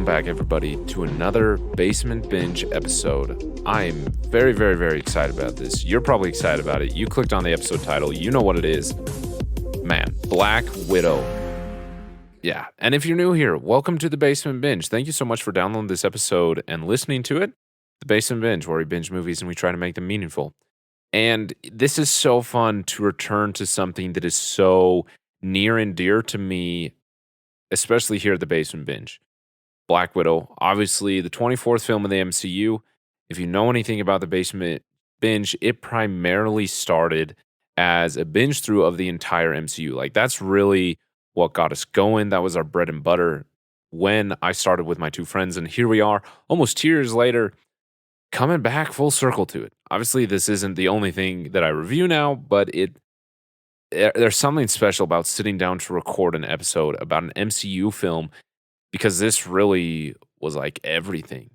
back, everybody, to another Basement Binge episode. I am very, very, very excited about this. You're probably excited about it. You clicked on the episode title. You know what it is. Man, Black Widow. Yeah, and if you're new here, welcome to the Basement Binge. Thank you so much for downloading this episode and listening to it. The Basement Binge, where we binge movies and we try to make them meaningful. And this is so fun to return to something that is so near and dear to me, especially here at the Basement Binge. Black Widow, obviously the 24th film in the MCU. If you know anything about the Basement Binge, it primarily started as a binge through of the entire MCU. Like, that's really what got us going. That was our bread and butter when I started with my two friends. And here we are, almost 2 years later, coming back full circle to it. Obviously, this isn't the only thing that I review now, but there's something special about sitting down to record an episode about an MCU film, because this really was like everything.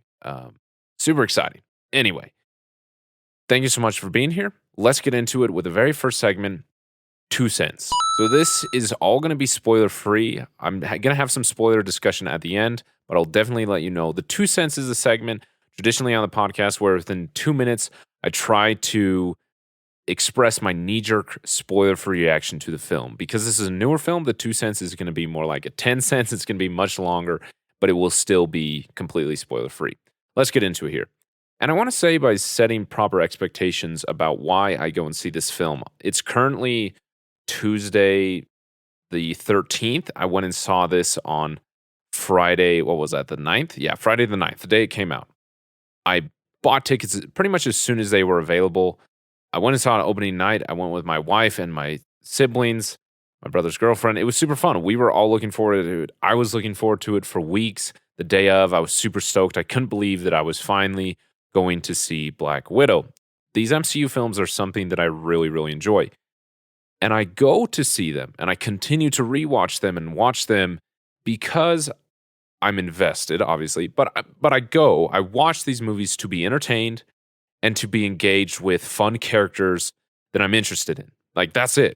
Super exciting. Anyway, thank you so much for being here. Let's get into it with the very first segment, 2 cents. So this is all going to be spoiler free. I'm going to have some spoiler discussion at the end, but I'll definitely let you know. The 2 cents is a segment traditionally on the podcast where within 2 minutes, I try to express my knee-jerk spoiler-free reaction to the film. Because this is a newer film, the 2 cents is going to be more like a 10 cents. It's going to be much longer, but it will still be completely spoiler-free. Let's get into it here. And I want to say, by setting proper expectations about why I go and see this film. It's currently Tuesday the 13th. I went and saw this on Friday, what was that, the 9th? Yeah, Friday the 9th, the day it came out. I bought tickets pretty much as soon as they were available. I went and saw it opening night. I went with my wife and my siblings, my brother's girlfriend. It was super fun. We were all looking forward to it. I was looking forward to it for weeks. The day of, I was super stoked. I couldn't believe that I was finally going to see Black Widow. These MCU films are something that I really, really enjoy. And I go to see them, and I continue to rewatch them and watch them because I'm invested, obviously. But I watch these movies to be entertained and to be engaged with fun characters that I'm interested in. Like, that's it.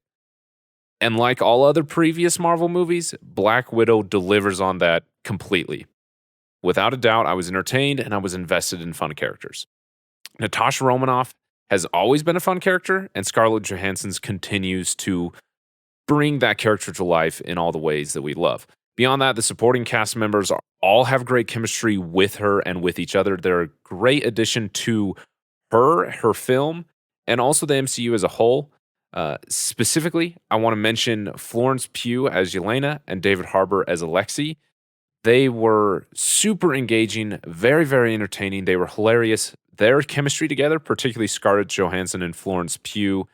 And like all other previous Marvel movies, Black Widow delivers on that completely. Without a doubt, I was entertained and I was invested in fun characters. Natasha Romanoff has always been a fun character, and Scarlett Johansson continues to bring that character to life in all the ways that we love. Beyond that, the supporting cast members all have great chemistry with her and with each other. They're a great addition to her film, and also the MCU as a whole. Specifically, I want to mention Florence Pugh as Yelena and David Harbour as Alexei. They were super engaging, very, very entertaining. They were hilarious. Their chemistry together, particularly Scarlett Johansson and Florence Pugh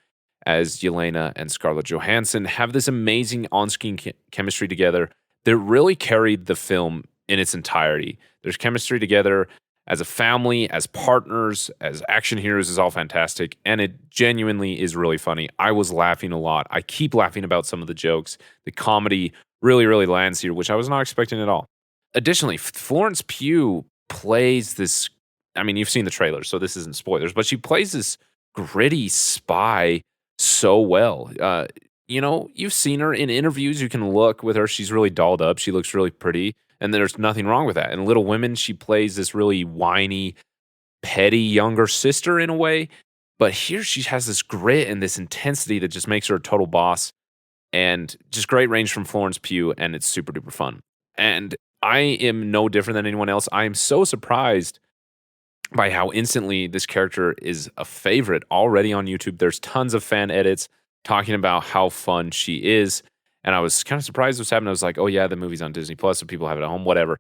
as Yelena and Scarlett Johansson, have this amazing on-screen chemistry together that really carried the film in its entirety. There's chemistry together as a family, as partners, as action heroes is all fantastic, and it genuinely is really funny. I was laughing a lot. I keep laughing about some of the jokes. The comedy really, really lands here, which I was not expecting at all. Additionally, Florence Pugh plays this, I mean, you've seen the trailer, so this isn't spoilers, but she plays this gritty spy so well. You've seen her in interviews. You can look with her. She's really dolled up. She looks really pretty. And there's nothing wrong with that. In Little Women, she plays this really whiny, petty younger sister in a way. But here she has this grit and this intensity that just makes her a total boss. And just great range from Florence Pugh, and it's super duper fun. And I am no different than anyone else. I am so surprised by how instantly this character is a favorite already on YouTube. There's tons of fan edits talking about how fun she is. And I was kind of surprised what's happening. I was like, oh yeah, the movie's on Disney Plus, so people have it at home, whatever.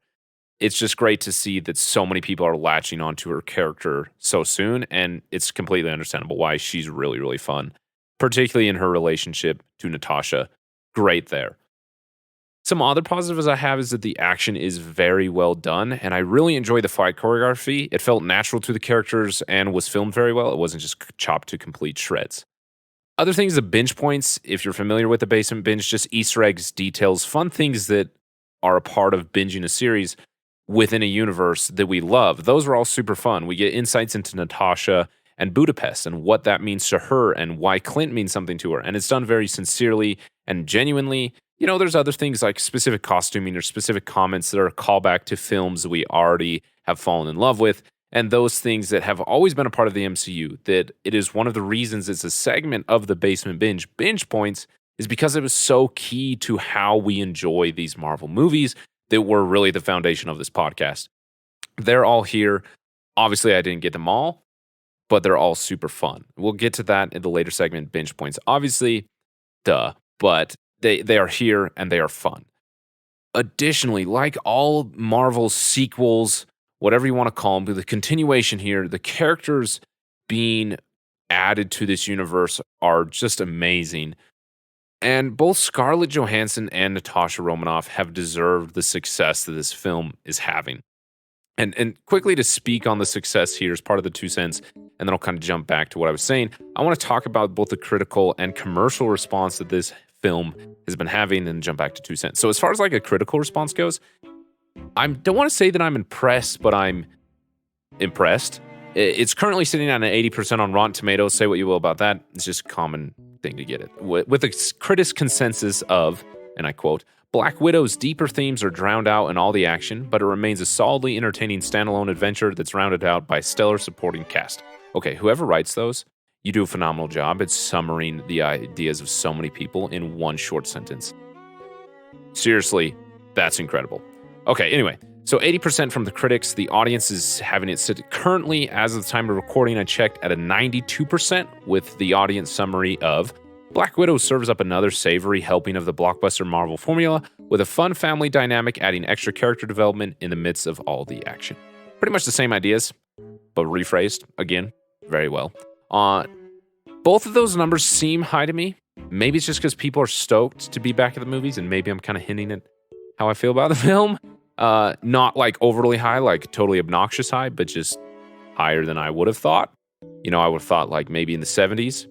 It's just great to see that so many people are latching onto her character so soon, and it's completely understandable why she's really, really fun, particularly in her relationship to Natasha. Great there. Some other positives I have is that the action is very well done, and I really enjoy the fight choreography. It felt natural to the characters and was filmed very well. It wasn't just chopped to complete shreds. Other things, the binge points, if you're familiar with the Basement Binge, just Easter eggs, details, fun things that are a part of binging a series within a universe that we love. Those are all super fun. We get insights into Natasha and Budapest and what that means to her and why Clint means something to her. And it's done very sincerely and genuinely. there's other things like specific costuming or specific comments that are a callback to films that we already have fallen in love with. And those things that have always been a part of the MCU, that it is one of the reasons it's a segment of the Basement Binge points, is because it was so key to how we enjoy these Marvel movies that were really the foundation of this podcast. They're all here. Obviously, I didn't get them all, but they're all super fun. We'll get to that in the later segment, Binge Points. Obviously, duh, but they are here and they are fun. Additionally, like all Marvel sequels, whatever you want to call them, the continuation here, the characters being added to this universe are just amazing. And both Scarlett Johansson and Natasha Romanoff have deserved the success that this film is having. And quickly to speak on the success here as part of the 2 cents, and then I'll kind of jump back to what I was saying. I want to talk about both the critical and commercial response that this film has been having, and jump back to 2 cents. So as far as like a critical response goes, I don't want to say that I'm impressed, but I'm impressed. It's currently sitting at an 80% on Rotten Tomatoes. Say what you will about that. It's just a common thing to get it. With a critic consensus of, and I quote, Black Widow's deeper themes are drowned out in all the action, but it remains a solidly entertaining standalone adventure that's rounded out by a stellar supporting cast. Okay, whoever writes those, you do a phenomenal job at summarizing the ideas of so many people in one short sentence. Seriously, that's incredible. Okay, anyway, so 80% from the critics. The audience is having it sit currently, as of the time of recording, I checked, at a 92%, with the audience summary of Black Widow serves up another savory helping of the blockbuster Marvel formula with a fun family dynamic, adding extra character development in the midst of all the action. Pretty much the same ideas, but rephrased, again, very well. Both of those numbers seem high to me. Maybe it's just because people are stoked to be back at the movies, and maybe I'm kind of hinting at how I feel about the film. Not like overly high, like totally obnoxious high, but just higher than I would have thought. I would have thought like maybe in the 70s.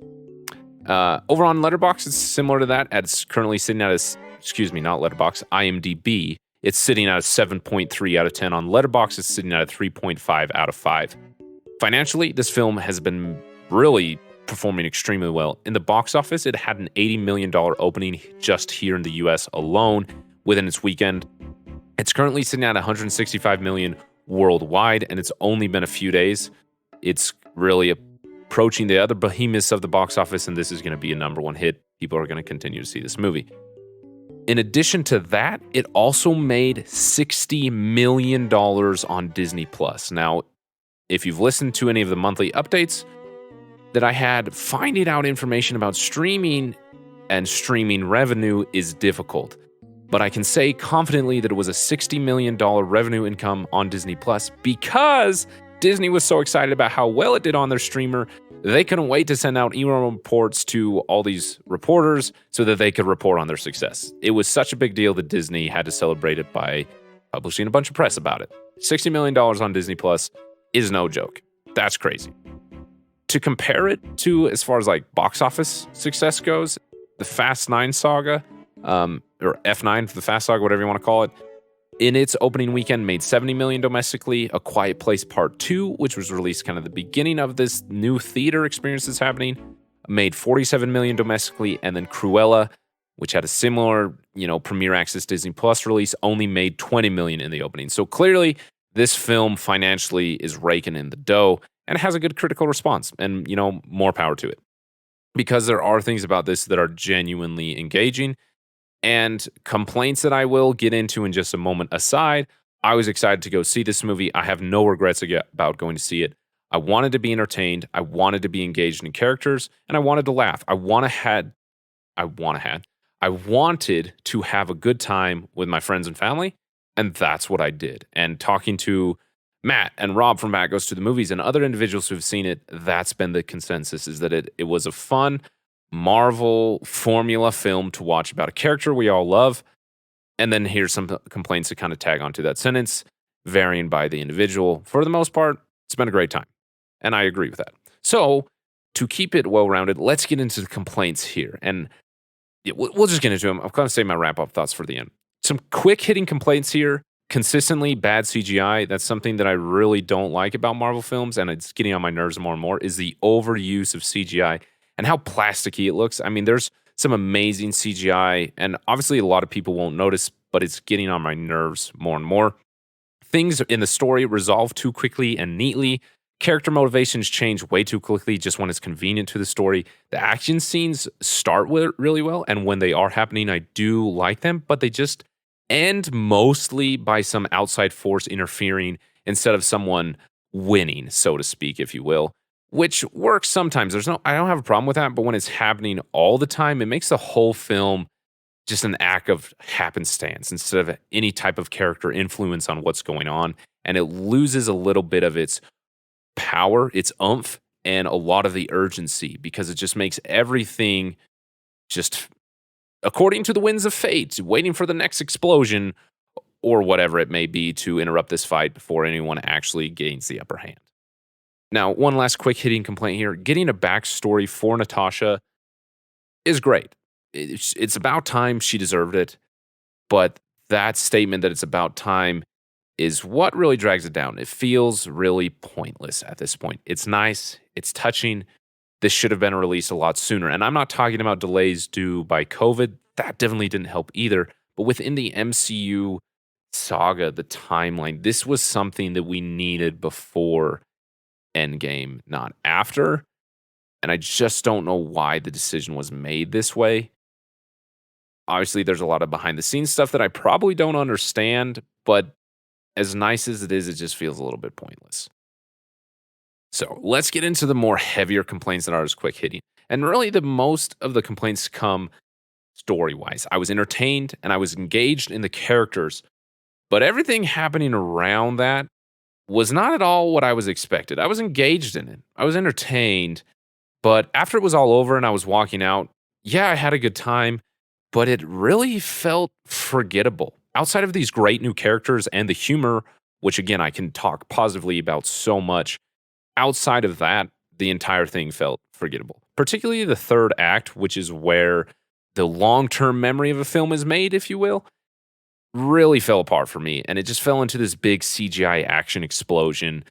Over on Letterboxd, it's similar to that. It's currently sitting at not Letterboxd, IMDb. It's sitting at a 7.3 out of 10. On Letterboxd, it's sitting at a 3.5 out of 5. Financially, this film has been really performing extremely well. In the box office, it had an $80 million opening just here in the US alone within its weekend. It's currently sitting at $165 million worldwide, and it's only been a few days. It's really approaching the other behemoths of the box office, and this is going to be a number one hit. People are going to continue to see this movie. In addition to that, it also made $60 million on Disney+. Now, if you've listened to any of the monthly updates that I had, finding out information about streaming and streaming revenue is difficult. But I can say confidently that it was a $60 million revenue income on Disney+, because Disney was so excited about how well it did on their streamer, they couldn't wait to send out email reports to all these reporters so that they could report on their success. It was such a big deal that Disney had to celebrate it by publishing a bunch of press about it. $60 million on Disney Plus is no joke. That's crazy. To compare it to, as far as like box office success goes, the Fast 9 saga, or F9, the Fast saga, whatever you want to call it, in its opening weekend made $70 million domestically. A Quiet Place Part 2, which was released kind of the beginning of this new theater experience that's happening, made $47 million domestically. And then Cruella, which had a similar, Premier Access Disney Plus release, only made $20 million in the opening. So clearly, this film financially is raking in the dough and has a good critical response. And, more power to it. Because there are things about this that are genuinely engaging. And complaints that I will get into in just a moment aside, I was excited to go see this movie. I have no regrets about going to see it. I wanted to be entertained. I wanted to be engaged in characters, and I wanted to laugh. I wanted to have a good time with my friends and family, and that's what I did. And talking to Matt and Rob from Matt Goes to the Movies and other individuals who've seen it, that's been the consensus, is that it was a fun Marvel formula film to watch about a character we all love. And then here's some complaints that kind of tag onto that sentence, varying by the individual. For the most part, it's been a great time. And I agree with that. So to keep it well-rounded, let's get into the complaints here. And we'll just get into them. I'm going to save my wrap-up thoughts for the end. Some quick-hitting complaints here. Consistently bad CGI. That's something that I really don't like about Marvel films, and it's getting on my nerves more and more, is the overuse of CGI and how plasticky it looks. I mean, there's some amazing CGI, and obviously a lot of people won't notice, but it's getting on my nerves more and more. Things in the story resolve too quickly and neatly. Character motivations change way too quickly just when it's convenient to the story. The action scenes start with really well, and when they are happening, I do like them, but they just end mostly by some outside force interfering instead of someone winning, so to speak, if you will, which works sometimes. I don't have a problem with that, but when it's happening all the time, it makes the whole film just an act of happenstance instead of any type of character influence on what's going on. And it loses a little bit of its power, its oomph, and a lot of the urgency because it just makes everything just according to the winds of fate, waiting for the next explosion or whatever it may be to interrupt this fight before anyone actually gains the upper hand. Now, one last quick hitting complaint here. Getting a backstory for Natasha is great. It's about time she deserved it, but that statement that it's about time is what really drags it down. It feels really pointless at this point. It's nice, it's touching. This should have been released a lot sooner. And I'm not talking about delays due by COVID. That definitely didn't help either. But within the MCU saga, the timeline, this was something that we needed before Endgame, not after. And I just don't know why the decision was made this way. Obviously, there's a lot of behind the scenes stuff that I probably don't understand, but as nice as it is, it just feels a little bit pointless. So let's get into the more heavier complaints that are as quick hitting. And really, the most of the complaints come story wise. I was entertained and I was engaged in the characters, but everything happening around that was not at all what I was expected. I was engaged in it, I was entertained, but after it was all over and I was walking out, yeah, I had a good time, but it really felt forgettable. Outside of these great new characters and the humor, which again, I can talk positively about so much, outside of that, the entire thing felt forgettable. Particularly the third act, which is where the long term memory of a film is made, if you will, really fell apart for me. And it just fell into this big CGI action explosion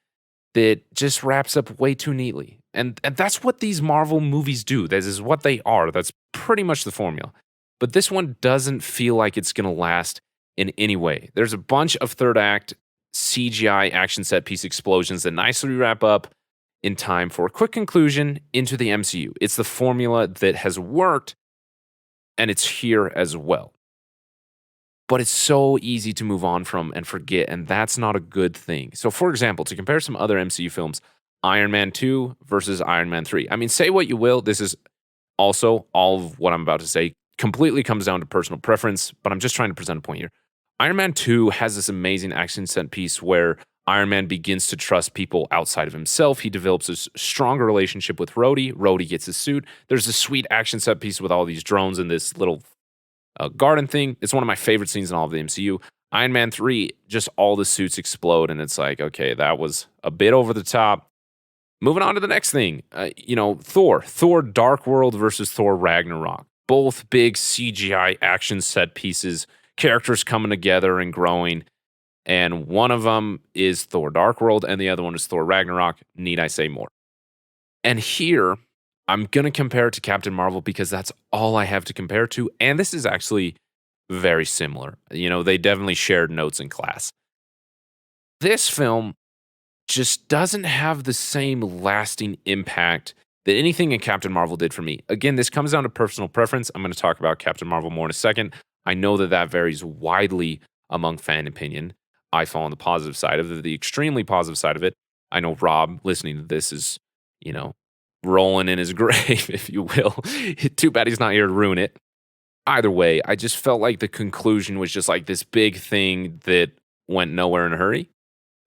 that just wraps up way too neatly. And that's what these Marvel movies do. This is what they are. That's pretty much the formula. But this one doesn't feel like it's going to last in any way. There's a bunch of third act CGI action set piece explosions that nicely wrap up in time for a quick conclusion into the MCU. It's the formula that has worked, and it's here as well. But it's so easy to move on from and forget, and that's not a good thing. So, for example, to compare some other MCU films, Iron Man 2 versus Iron Man 3. I mean, say what you will, this is also all of what I'm about to say completely comes down to personal preference, but I'm just trying to present a point here. Iron Man 2 has this amazing action set piece where Iron Man begins to trust people outside of himself. He develops a stronger relationship with Rhodey. Rhodey gets his suit. There's a sweet action set piece with all these drones and this little garden thing. It's one of my favorite scenes in all of the MCU. Iron Man 3, just all the suits explode, and it's like, okay, that was a bit over the top. Moving on to the next thing. Thor Dark World versus Thor Ragnarok. Both big CGI action set pieces, characters coming together and growing. And one of them is Thor Dark World, and the other one is Thor Ragnarok. Need I say more? And here, I'm going to compare it to Captain Marvel because that's all I have to compare to. And this is actually very similar. They definitely shared notes in class. This film just doesn't have the same lasting impact that anything in Captain Marvel did for me. Again, this comes down to personal preference. I'm going to talk about Captain Marvel more in a second. I know that varies widely among fan opinion. I fall on the positive side of it, the extremely positive side of it. I know Rob, listening to this, is, rolling in his grave, if you will. Too bad he's not here to ruin it. Either way, I just felt like the conclusion was just like this big thing that went nowhere in a hurry.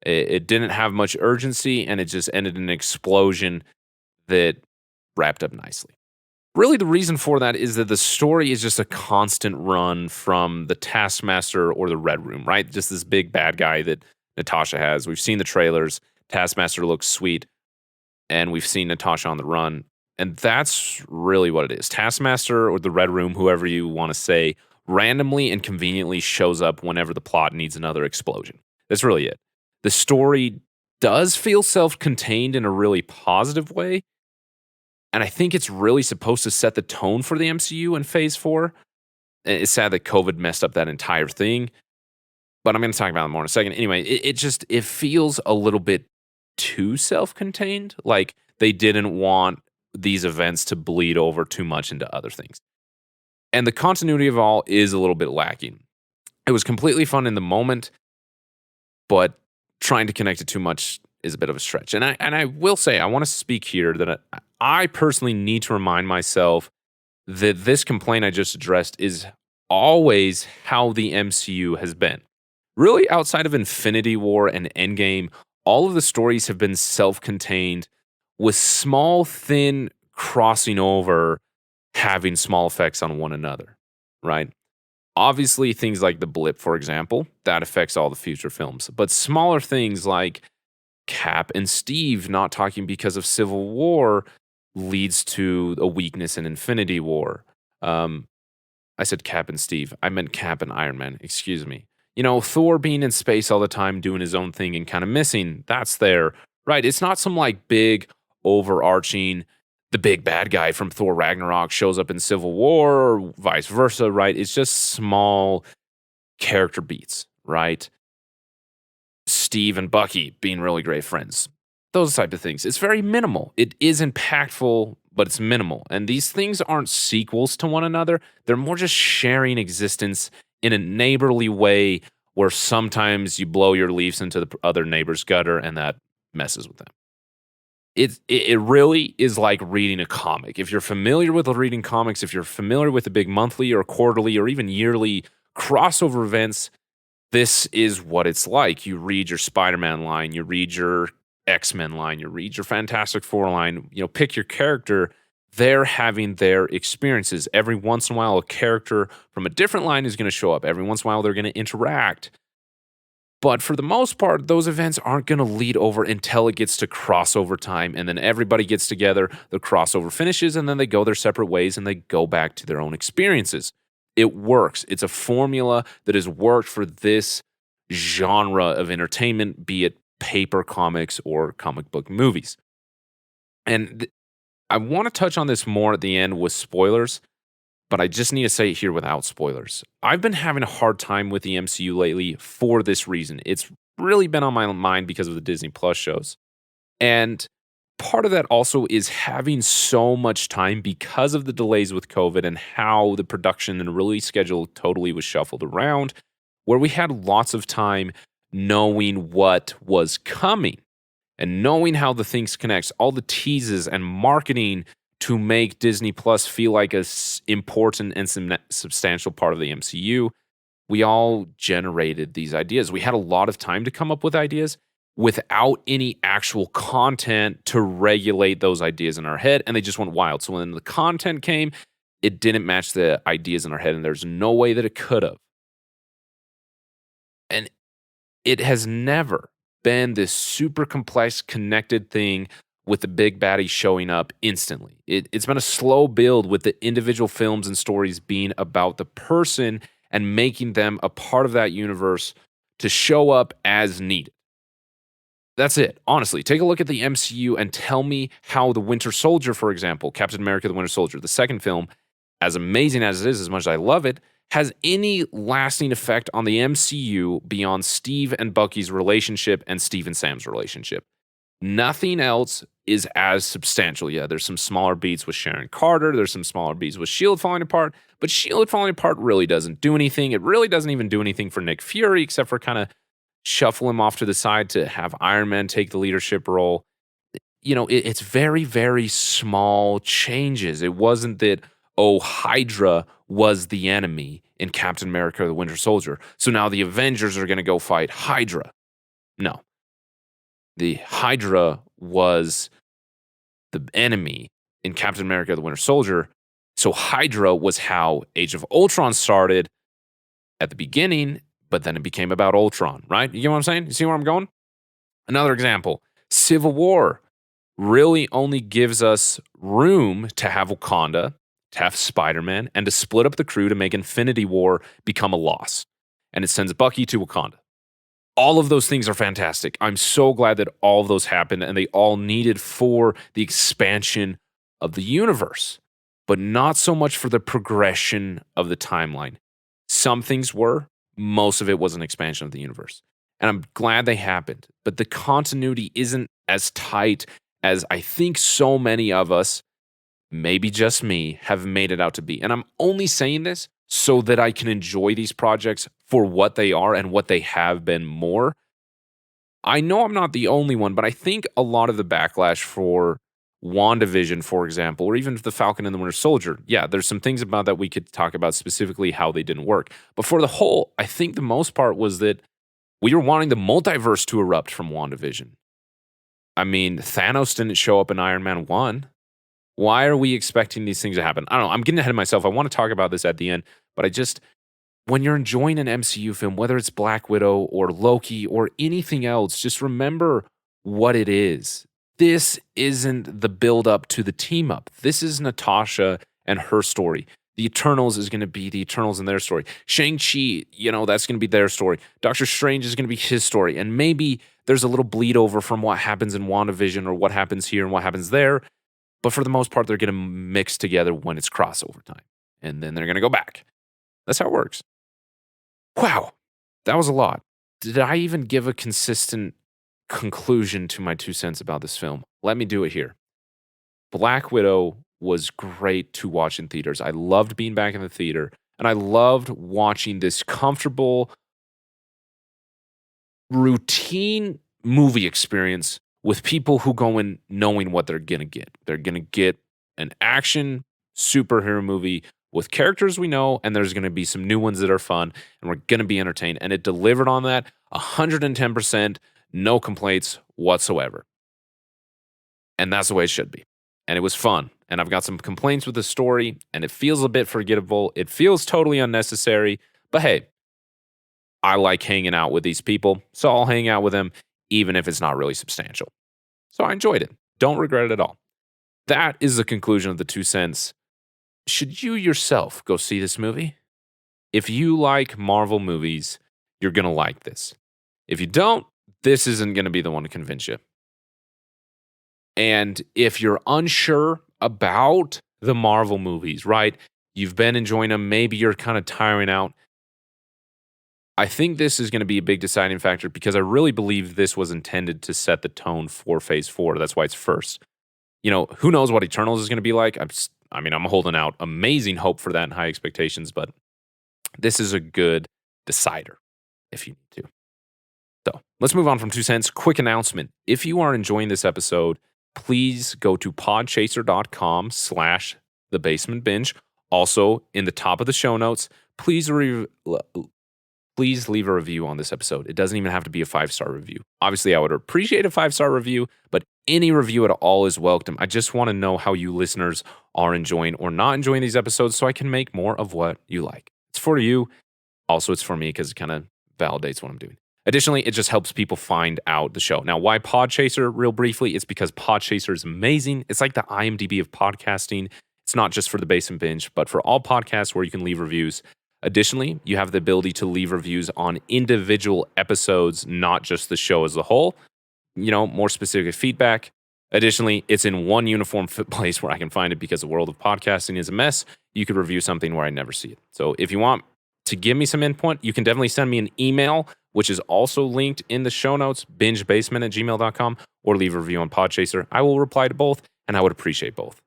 It didn't have much urgency, and it just ended in an explosion that wrapped up nicely. Really, the reason for that is that the story is just a constant run from the Taskmaster or the Red Room, right? Just this big bad guy that Natasha has. We've seen the trailers. Taskmaster looks sweet, and we've seen Natasha on the run. And that's really what it is. Taskmaster or the Red Room, whoever you want to say, randomly and conveniently shows up whenever the plot needs another explosion. That's really it. The story does feel self-contained in a really positive way, And I think it's really supposed to set the tone for the MCU in phase 4. It's sad that COVID messed up that entire thing, but I'm going to talk about it more in a second. Anyway, it feels a little bit too self-contained. Like they didn't want these events to bleed over too much into other things. And the continuity of all is a little bit lacking. It was completely fun in the moment, but trying to connect it too much is a bit of a stretch. And I will say, I want to speak here that I personally need to remind myself that this complaint I just addressed is always how the MCU has been. Really, outside of Infinity War and Endgame, all of the stories have been self-contained with small, thin crossing over having small effects on one another, right? Obviously, things like the blip, for example, that affects all the future films. But smaller things like Cap and Steve not talking because of Civil War leads to a weakness in Infinity War. I said Cap and Steve. I meant Cap and Iron Man. Excuse me. Thor being in space all the time, doing his own thing and kind of missing. That's there, right? It's not some like big overarching, the big bad guy from Thor Ragnarok shows up in Civil War or vice versa, right? It's just small character beats, right? Steve and Bucky being really great friends. Those type of things. It's very minimal. It is impactful, but it's minimal. And these things aren't sequels to one another. They're more just sharing existence in a neighborly way where sometimes you blow your leaves into the other neighbor's gutter and that messes with them. It really is like reading a comic. If you're familiar with reading comics, if you're familiar with the big monthly or quarterly or even yearly crossover events, this is what it's like. You read your Spider-Man line, you read your X-Men line, you read your Fantastic Four line, pick your character. They're having their experiences. Every once in a while, a character from a different line is going to show up. Every once in a while, they're going to interact. But for the most part, those events aren't going to lead over until it gets to crossover time. And then everybody gets together, the crossover finishes, and then they go their separate ways and they go back to their own experiences. It works. It's a formula that has worked for this genre of entertainment, be it paper comics or comic book movies. And I want to touch on this more at the end with spoilers, but I just need to say it here without spoilers. I've been having a hard time with the MCU lately for this reason. It's really been on my mind because of the Disney Plus shows. And part of that also is having so much time because of the delays with COVID and how the production and release schedule totally was shuffled around, where we had lots of time knowing what was coming and knowing how the things connect, all the teases and marketing to make Disney Plus feel like a important and substantial part of the MCU. We all generated these ideas. We had a lot of time to come up with ideas without any actual content to regulate those ideas in our head, and they just went wild. So when the content came, it didn't match the ideas in our head, and there's no way that it could have. And it has never been this super complex, connected thing with the big baddie showing up instantly. It's been a slow build with the individual films and stories being about the person and making them a part of that universe to show up as needed. That's it. Honestly, take a look at the MCU and tell me how The Winter Soldier, for example, Captain America, The Winter Soldier, the second film, as amazing as it is, as much as I love it, has any lasting effect on the MCU beyond Steve and Bucky's relationship and Steve and Sam's relationship. Nothing else is as substantial. Yeah, there's some smaller beats with Sharon Carter. There's some smaller beats with S.H.I.E.L.D. falling apart. But S.H.I.E.L.D. falling apart really doesn't do anything. It really doesn't even do anything for Nick Fury except for kind of shuffle him off to the side to have Iron Man take the leadership role. It's very, very small changes. It wasn't that, Hydra was the enemy in Captain America, the Winter Soldier. So now the Avengers are going to go fight Hydra. No. The Hydra was the enemy in Captain America, the Winter Soldier. So Hydra was how Age of Ultron started at the beginning, but then it became about Ultron, right? You get what I'm saying? You see where I'm going? Another example, Civil War really only gives us room to have Wakanda, to have Spider-Man, and to split up the crew to make Infinity War become a loss. And it sends Bucky to Wakanda. All of those things are fantastic. I'm so glad that all of those happened and they all needed for the expansion of the universe, but not so much for the progression of the timeline. Some things were, most of it was an expansion of the universe. And I'm glad they happened, but the continuity isn't as tight as I think so many of us, maybe just me, have made it out to be. And I'm only saying this so that I can enjoy these projects for what they are and what they have been more. I know I'm not the only one, but I think a lot of the backlash for WandaVision, for example, or even the Falcon and the Winter Soldier, yeah, there's some things about that we could talk about specifically how they didn't work. But for the whole, I think the most part was that we were wanting the multiverse to erupt from WandaVision. I mean, Thanos didn't show up in Iron Man 1. Why are we expecting these things to happen? I don't know. I'm getting ahead of myself. I want to talk about this at the end, but when you're enjoying an MCU film, whether it's Black Widow or Loki or anything else, just remember what it is. This isn't the build up to the team up. This is Natasha and her story. The Eternals is going to be the Eternals and their story. Shang-Chi, that's going to be their story. Doctor Strange is going to be his story. And maybe there's a little bleed over from what happens in WandaVision or what happens here and what happens there. But for the most part, they're going to mix together when it's crossover time. And then they're going to go back. That's how it works. Wow, that was a lot. Did I even give a consistent conclusion to my 2 cents about this film? Let me do it here. Black Widow was great to watch in theaters. I loved being back in the theater, and I loved watching this comfortable, routine movie experience with people who go in knowing what they're going to get. They're going to get an action superhero movie with characters we know, and there's going to be some new ones that are fun, and we're going to be entertained. And it delivered on that 110%, no complaints whatsoever. And that's the way it should be. And it was fun. And I've got some complaints with the story, and it feels a bit forgettable. It feels totally unnecessary. But hey, I like hanging out with these people, so I'll hang out with them, even if it's not really substantial. So I enjoyed it. Don't regret it at all. That is the conclusion of the 2 cents. Should you yourself go see this movie? If you like Marvel movies, you're going to like this. If you don't, this isn't going to be the one to convince you. And if you're unsure about the Marvel movies, right? You've been enjoying them. Maybe you're kind of tiring out. I think this is going to be a big deciding factor because I really believe this was intended to set the tone for Phase 4. That's why it's first. Who knows what Eternals is going to be like? I'm holding out amazing hope for that and high expectations, but this is a good decider if you need to. So let's move on from 2 cents. Quick announcement. If you are enjoying this episode, please go to podchaser.com/thebasementbinge. Also, in the top of the show notes, please leave a review on this episode. It doesn't even have to be a 5-star review. Obviously, I would appreciate a 5-star review, but any review at all is welcome. I just want to know how you listeners are enjoying or not enjoying these episodes so I can make more of what you like. It's for you. Also, it's for me because it kind of validates what I'm doing. Additionally, it just helps people find out the show. Now, why Podchaser? Real briefly, it's because Podchaser is amazing. It's like the IMDb of podcasting. It's not just for the Basement Binge, but for all podcasts where you can leave reviews. Additionally, you have the ability to leave reviews on individual episodes, not just the show as a whole. More specific feedback. Additionally, it's in one uniform place where I can find it because the world of podcasting is a mess. You could review something where I never see it. So if you want to give me some input, you can definitely send me an email, which is also linked in the show notes, bingebasement@gmail.com, or leave a review on Podchaser. I will reply to both, and I would appreciate both.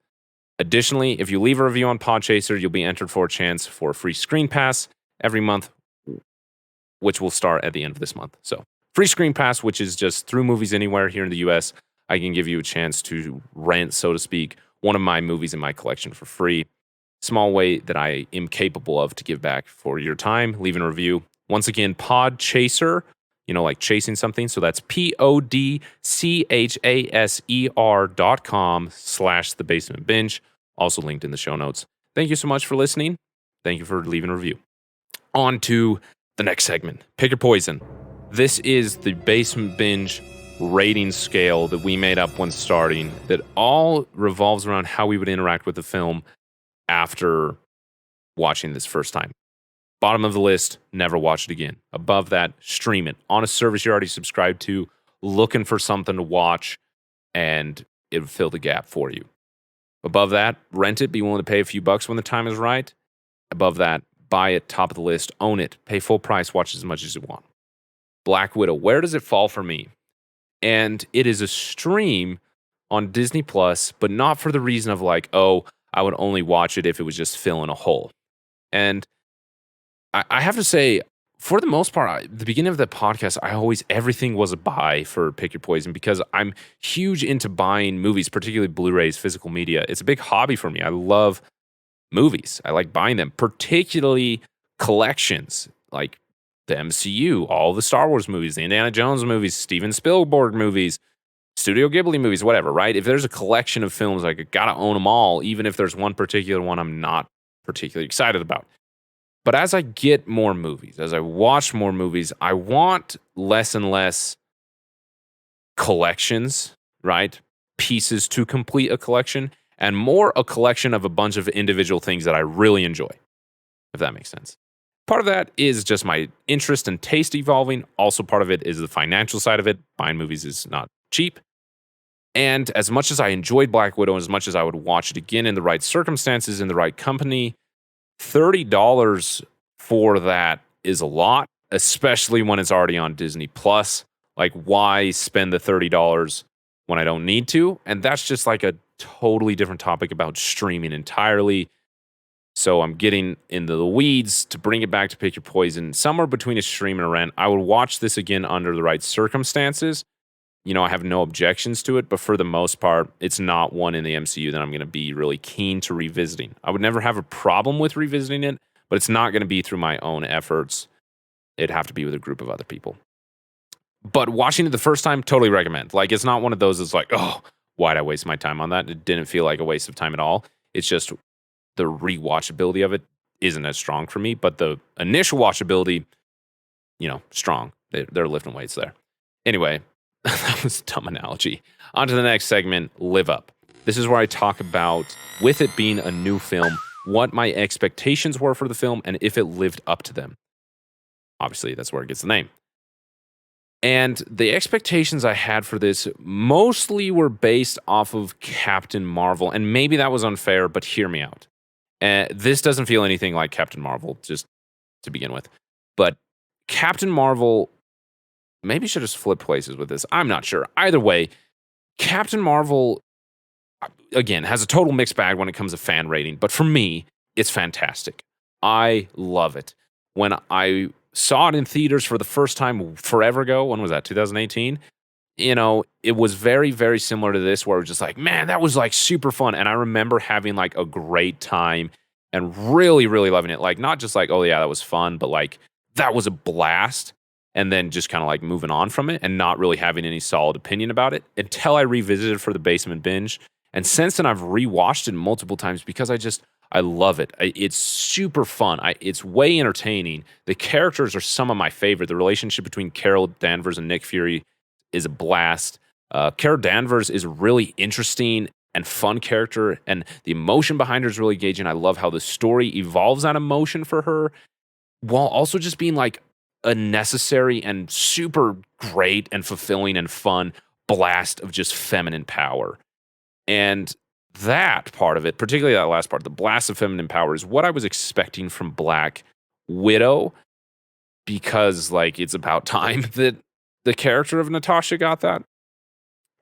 Additionally, if you leave a review on Podchaser, you'll be entered for a chance for a free screen pass every month, which will start at the end of this month. So free screen pass, which is just through Movies Anywhere here in the US, I can give you a chance to rent, so to speak, one of my movies in my collection for free. Small way that I am capable of to give back for your time, leaving a review. Once again, Podchaser, like chasing something. So that's podchaser.com/thebasementbinge. Also linked in the show notes. Thank you so much for listening. Thank you for leaving a review. On to the next segment. Pick your poison. This is the Basement Binge rating scale that we made up when starting that all revolves around how we would interact with the film after watching this first time. Bottom of the list, never watch it again. Above that, stream it on a service you're already subscribed to, looking for something to watch, and it'll fill the gap for you. Above that, rent it, be willing to pay a few bucks when the time is right. Above that, buy it, top of the list, own it, pay full price, watch as much as you want. Black Widow, where does it fall for me? And it is a stream on Disney Plus, but not for the reason of like, oh, I would only watch it if it was just filling a hole. And I have to say, for the most part, the beginning of the podcast, everything was a buy for Pick Your Poison because I'm huge into buying movies, particularly Blu-rays, physical media. It's a big hobby for me. I love movies. I like buying them, particularly collections like the MCU, all the Star Wars movies, the Indiana Jones movies, Steven Spielberg movies, Studio Ghibli movies, whatever, right? If there's a collection of films, I gotta own them all, even if there's one particular one I'm not particularly excited about. But as I get more movies, as I watch more movies, I want less and less collections, right? Pieces to complete a collection, and more a collection of a bunch of individual things that I really enjoy, if that makes sense. Part of that is just my interest and taste evolving. Also, part of it is the financial side of it. Buying movies is not cheap. And as much as I enjoyed Black Widow, as much as I would watch it again in the right circumstances, in the right company, $30 for that is a lot, especially when it's already on Disney Plus. Like, why spend the $30 when I don't need to? And that's just like a totally different topic about streaming entirely. So I'm getting into the weeds to bring it back to Pick Your Poison. Somewhere between a stream and a rent, I would watch this again under the right circumstances. I have no objections to it, but for the most part, it's not one in the MCU that I'm going to be really keen to revisiting. I would never have a problem with revisiting it, but it's not going to be through my own efforts. It'd have to be with a group of other people. But watching it the first time, totally recommend. Like, it's not one of those that's like, oh, why'd I waste my time on that? It didn't feel like a waste of time at all. It's just the rewatchability of it isn't as strong for me, but the initial watchability, strong. They're lifting weights there. Anyway, that was a dumb analogy. On to the next segment, Live Up. This is where I talk about, with it being a new film, what my expectations were for the film and if it lived up to them. Obviously, that's where it gets the name. And the expectations I had for this mostly were based off of Captain Marvel. And maybe that was unfair, but hear me out. This doesn't feel anything like Captain Marvel, just to begin with. But Captain Marvel, maybe should have flipped places with this. I'm not sure. Either way, Captain Marvel, again, has a total mixed bag when it comes to fan rating. But for me, it's fantastic. I love it. When I saw it in theaters for the first time forever ago, when was that, 2018? It was very, very similar to this, where it was just like, man, that was like super fun. And I remember having like a great time and really, really loving it. Like, not just like, oh yeah, that was fun, but like, that was a blast. And then just kind of like moving on from it and not really having any solid opinion about it until I revisited for the Basement Binge. And since then, I've rewatched it multiple times because I love it. It's super fun. It's way entertaining. The characters are some of my favorite. The relationship between Carol Danvers and Nick Fury is a blast. Carol Danvers is a really interesting and fun character, and the emotion behind her is really engaging. I love how the story evolves that emotion for her, while also just being like a necessary and super great and fulfilling and fun blast of just feminine power. And that part of it, particularly that last part, the blast of feminine power, is what I was expecting from Black Widow, because like it's about time that the character of Natasha got that.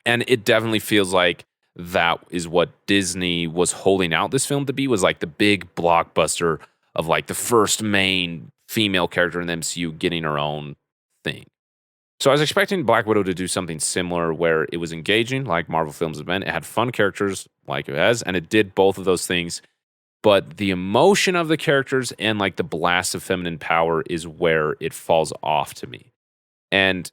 And it definitely feels like that is what Disney was holding out this film to be, was like the big blockbuster of like the first main female character in the MCU getting her own thing. So I was expecting Black Widow to do something similar, where it was engaging like Marvel films have been. It had fun characters like it has, and it did both of those things. But the emotion of the characters and like the blast of feminine power is where it falls off to me. And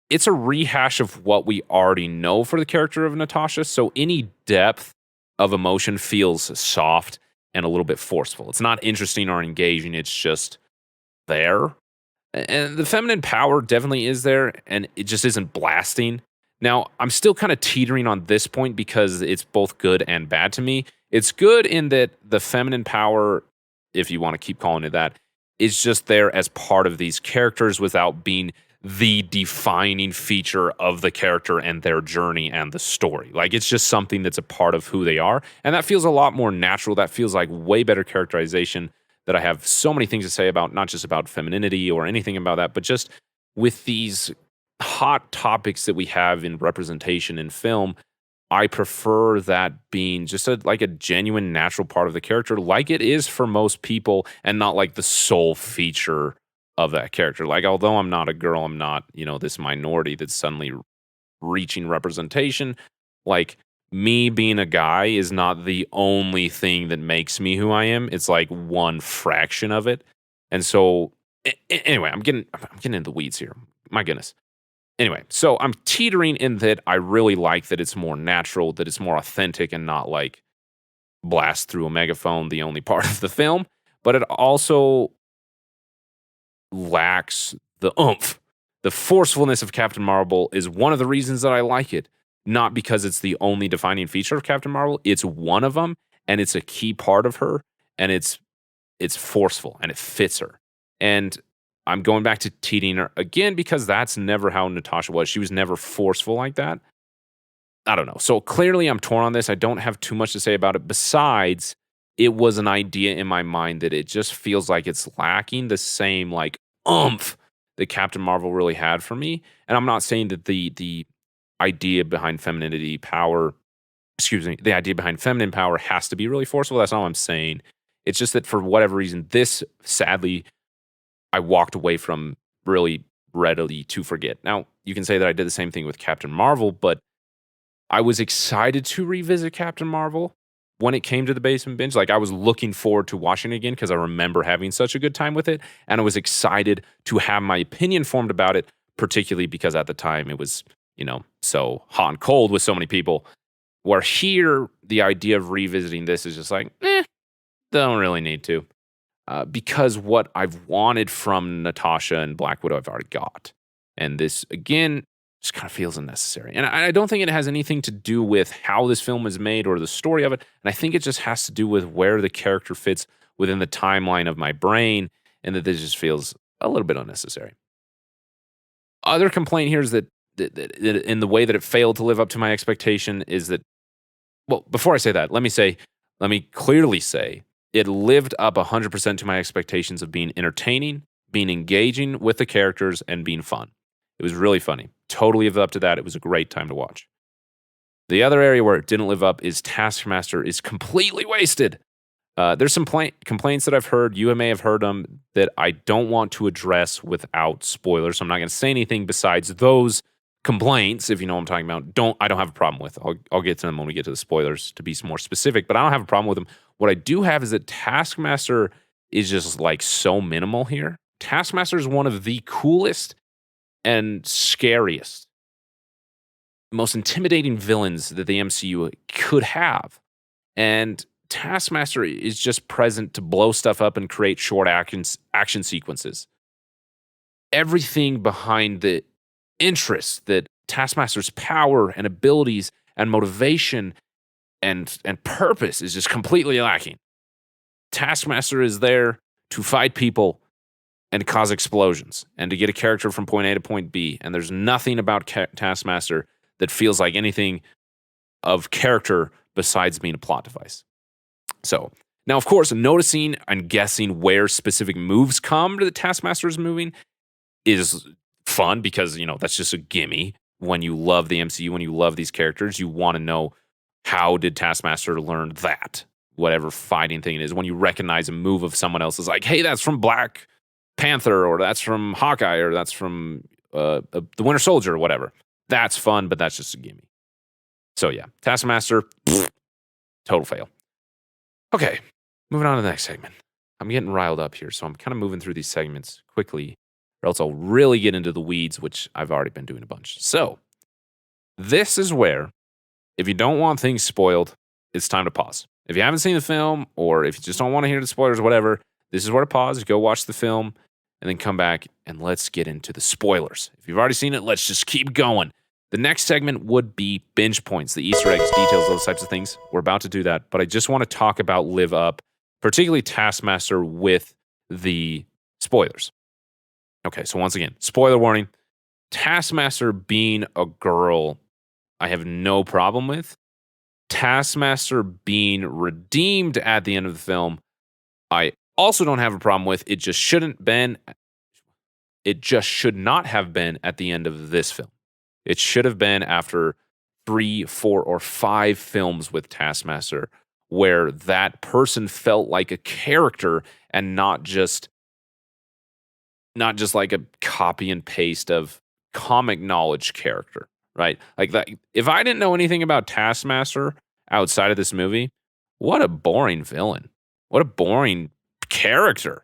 it's a rehash of what we already know for the character of Natasha. So any depth of emotion feels soft and a little bit forceful. It's not interesting or engaging. It's just there. And the feminine power definitely is there, and it just isn't blasting. Now, I'm still kind of teetering on this point because it's both good and bad to me. It's good in that the feminine power, if you want to keep calling it that, is just there as part of these characters without being the defining feature of the character and their journey and the story. Like, it's just something that's a part of who they are. And that feels a lot more natural. That feels like way better characterization that I have so many things to say about, not just about femininity or anything about that, but just with these hot topics that we have in representation in film. I prefer that being just like a genuine, natural part of the character, like it is for most people, and not like the sole feature of that character. Like, although I'm not a girl, I'm not, this minority that's suddenly reaching representation. Like, me being a guy is not the only thing that makes me who I am. It's like one fraction of it. And so, anyway, I'm getting into the weeds here. My goodness. Anyway, so I'm teetering in that I really like that it's more natural, that it's more authentic and not like blast through a megaphone, the only part of the film. But it also lacks the oomph. The forcefulness of Captain Marvel is one of the reasons that I like it. Not because it's the only defining feature of Captain Marvel. It's one of them, and it's a key part of her, and it's forceful, and it fits her. And I'm going back to teetering her again because that's never how Natasha was. She was never forceful like that. I don't know. So clearly I'm torn on this. I don't have too much to say about it besides it was an idea in my mind that it just feels like it's lacking the same like oomph that Captain Marvel really had for me. And I'm not saying that the idea behind femininity power, the idea behind feminine power has to be really forceful. That's not what I'm saying. It's just that for whatever reason, this sadly I walked away from really readily to forget. Now, you can say that I did the same thing with Captain Marvel, but I was excited to revisit Captain Marvel when it came to the basement binge. Like, I was looking forward to watching it again because I remember having such a good time with it. And I was excited to have my opinion formed about it, particularly because at the time it was, so hot and cold with so many people. Where here, the idea of revisiting this is just like, don't really need to. Because what I've wanted from Natasha and Black Widow, I've already got. And this, again, just kind of feels unnecessary. And I don't think it has anything to do with how this film was made or the story of it. And I think it just has to do with where the character fits within the timeline of my brain, and that this just feels a little bit unnecessary. Other complaint here is that in the way that it failed to live up to my expectation is that, well, before I say that, let me clearly say, it lived up 100% to my expectations of being entertaining, being engaging with the characters, and being fun. It was really funny. Totally lived up to that. It was a great time to watch. The other area where it didn't live up is Taskmaster is completely wasted. There's some complaints that I've heard, you may have heard them, that I don't want to address without spoilers. So I'm not going to say anything besides those complaints, if you know what I'm talking about. I don't have a problem with. I'll get to them when we get to the spoilers to be more specific, but I don't have a problem with them. What I do have is that Taskmaster is just like so minimal here. Taskmaster is one of the coolest and scariest, most intimidating villains that the MCU could have. And Taskmaster is just present to blow stuff up and create short action sequences. Everything behind the interest that Taskmaster's power and abilities and motivation and purpose is just completely lacking. Taskmaster is there to fight people and cause explosions and to get a character from point A to point B. And there's nothing about Taskmaster that feels like anything of character besides being a plot device. So, now, of course, noticing and guessing where specific moves come to the Taskmaster's moving is fun because, that's just a gimme. When you love the MCU, when you love these characters, you want to know, how did Taskmaster learn that? Whatever fighting thing it is. When you recognize a move of someone else, it's like, hey, that's from Black Panther, or that's from Hawkeye, or that's from the Winter Soldier, or whatever. That's fun, but that's just a gimme. So yeah, Taskmaster, total fail. Okay, moving on to the next segment. I'm getting riled up here, so I'm kind of moving through these segments quickly, or else I'll really get into the weeds, which I've already been doing a bunch. So, this is where, if you don't want things spoiled, it's time to pause. If you haven't seen the film, or if you just don't want to hear the spoilers or whatever, this is where to pause, go watch the film, and then come back and let's get into the spoilers. If you've already seen it, let's just keep going. The next segment would be binge points, the Easter eggs, details, those types of things. We're about to do that, but I just want to talk about Live Up, particularly Taskmaster, with the spoilers. Okay, so once again, spoiler warning. Taskmaster being a girl, I have no problem with. Taskmaster being redeemed at the end of the film, I also don't have a problem with. It just shouldn't been. It just should not have been at the end of this film. It should have been after 3, 4, or 5 films with Taskmaster, where that person felt like a character and not just like a copy and paste of comic knowledge character, right? Like that. If I didn't know anything about Taskmaster outside of this movie, what a boring villain. What a boring character.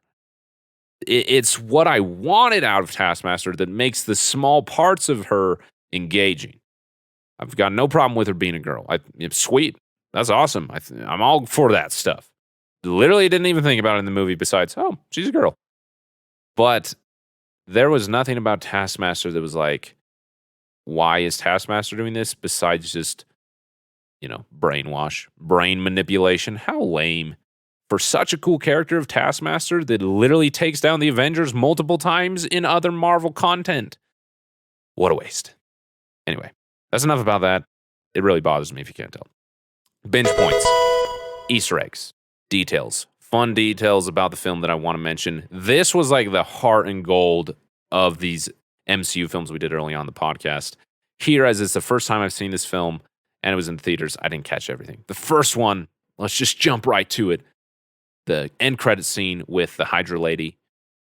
It's what I wanted out of Taskmaster that makes the small parts of her engaging. I've got no problem with her being a girl. It's sweet. That's awesome. I'm all for that stuff. Literally didn't even think about it in the movie besides, oh, she's a girl. But there was nothing about Taskmaster that was like, why is Taskmaster doing this besides just, brainwash, brain manipulation? How lame. For such a cool character of Taskmaster that literally takes down the Avengers multiple times in other Marvel content. What a waste. Anyway, that's enough about that. It really bothers me if you can't tell. Binge points, Easter eggs, details, fun details about the film that I want to mention. This was like the heart and gold of these MCU films we did early on the podcast. Here, as it's the first time I've seen this film and it was in theaters, I didn't catch everything. The first one, let's just jump right to it. The end credit scene with the Hydra lady,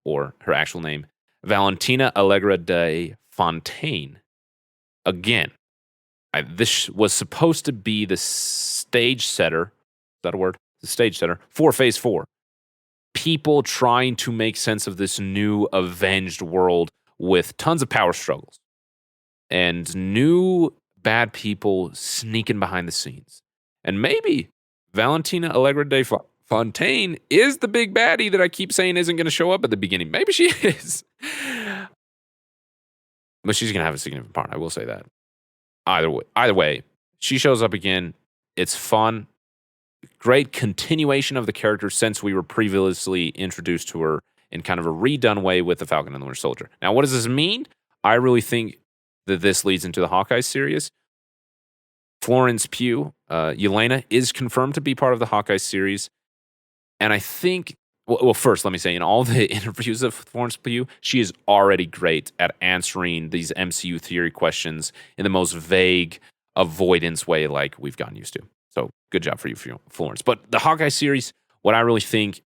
or her actual name, Valentina Allegra de Fontaine. Again, this was supposed to be the stage setter. Is that a word? The stage setter for Phase 4. People trying to make sense of this new avenged world with tons of power struggles and new bad people sneaking behind the scenes. And maybe Valentina Allegra de Fontaine is the big baddie that I keep saying isn't going to show up at the beginning. Maybe she is. But she's going to have a significant part. I will say that. Either way, she shows up again. It's fun. Great continuation of the character since we were previously introduced to her in kind of a redone way with the Falcon and the Winter Soldier. Now, what does this mean? I really think that this leads into the Hawkeye series. Florence Pugh, Yelena, is confirmed to be part of the Hawkeye series. And I think, well, first, let me say, in all the interviews of Florence Pugh, she is already great at answering these MCU theory questions in the most vague avoidance way like we've gotten used to. So good job for you, Florence. But the Hawkeye series, what I really think,